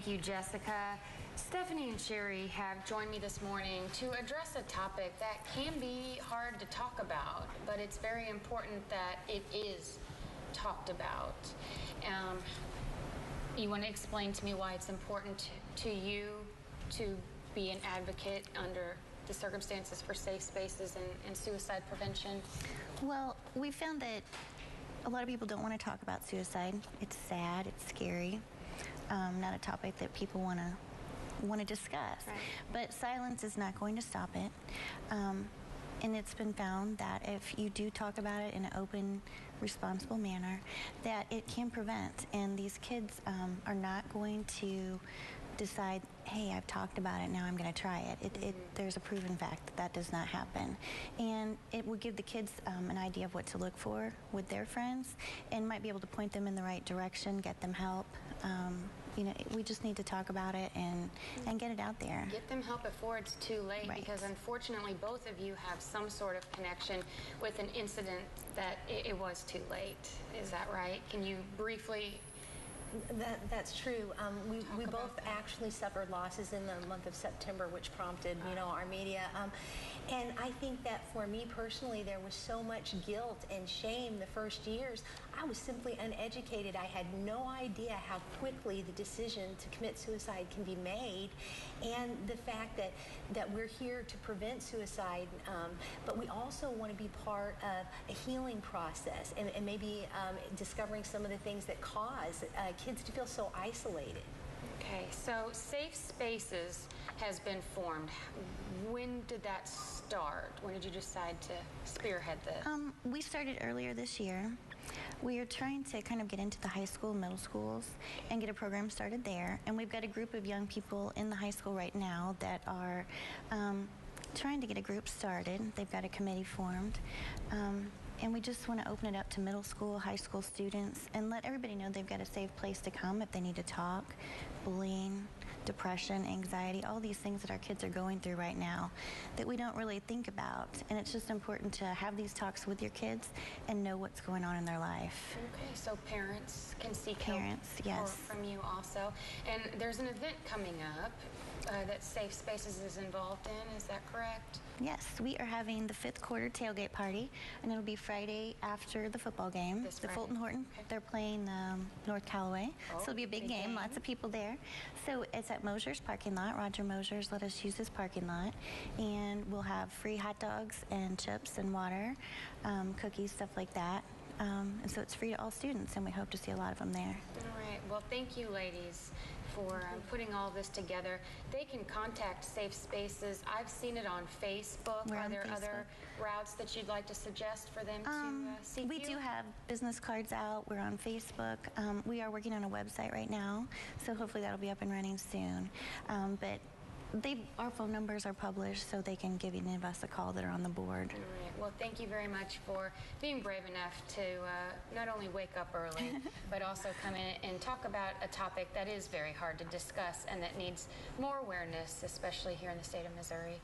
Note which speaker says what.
Speaker 1: Thank you, Jessica. Stephanie and Sherry have joined me this morning to address a topic that can be hard to talk about, but it's very important that it is talked about. You want to explain to me why it's important to you to be an advocate under the circumstances for safe spaces and suicide prevention?
Speaker 2: Well, we found that a lot of people don't want to talk about suicide. It's sad, it's scary, not a topic that people want to discuss.
Speaker 1: Right.
Speaker 2: But silence is not going to stop it. And it's been found that if you do talk about it in an open, responsible manner, that it can prevent. And these kids are not going to decide, hey, I've talked about it, now I'm going to try it. There's a proven fact that does not happen. And it will give the kids an idea of what to look for with their friends and might be able to point them in the right direction, get them help. We just need to talk about it and get it out there.
Speaker 1: Get them help before it's too late,
Speaker 2: Right.
Speaker 1: Because unfortunately both of you have some sort of connection with an incident that it was too late. Is that right? Can you briefly...
Speaker 3: That's true. We both actually suffered losses in the month of September, which prompted, our media. And I think that for me personally, there was so much guilt and shame the first years. I was simply uneducated. I had no idea how quickly the decision to commit suicide can be made, and the fact that we're here to prevent suicide, but we also want to be part of a healing process and maybe discovering some of the things that cause kids to feel so isolated.
Speaker 1: Okay, so Safe Spaces has been formed. When did that start? When did you decide to spearhead this?
Speaker 2: We started earlier this year. We are trying to kind of get into the high school, middle schools, and get a program started there. And we've got a group of young people in the high school right now that are trying to get a group started. They've got a committee formed. And we just want to open it up to middle school, high school students, and let everybody know they've got a safe place to come if they need to talk. Bullying, depression, anxiety, all these things that our kids are going through right now that we don't really think about. And it's just important to have these talks with your kids and know what's going on in their life.
Speaker 1: Okay, so parents can seek
Speaker 2: Parents,
Speaker 1: help
Speaker 2: yes.
Speaker 1: from you also. And there's an event coming up that Safe Spaces is involved in, is that correct?
Speaker 2: Yes, we are having the 5th quarter tailgate party, and it'll be Friday after the football game.
Speaker 1: This
Speaker 2: the
Speaker 1: Friday.
Speaker 2: Fulton Horton,
Speaker 1: Okay.
Speaker 2: They're playing North Callaway, so it'll be a big game, lots of people there. So it's at Mosier's parking lot. Roger Mosier's let us use his parking lot, and we'll have free hot dogs and chips and water, cookies, stuff like that. And so it's free to all students, and we hope to see a lot of them there.
Speaker 1: All right, well, thank you, ladies, for putting all this together. They can contact Safe Spaces. I've seen it on Facebook.
Speaker 2: We're
Speaker 1: Are
Speaker 2: on
Speaker 1: there
Speaker 2: Facebook.
Speaker 1: other routes that you'd like to suggest for them to seek
Speaker 2: We
Speaker 1: you?
Speaker 2: do have business cards out. We're on Facebook. We are working on a website right now, so hopefully that'll be up and running soon. But our phone numbers are published, so they can give any of us a call that are on the board.
Speaker 1: All right. Well, thank you very much for being brave enough to not only wake up early, but also come in and talk about a topic that is very hard to discuss and that needs more awareness, especially here in the state of Missouri.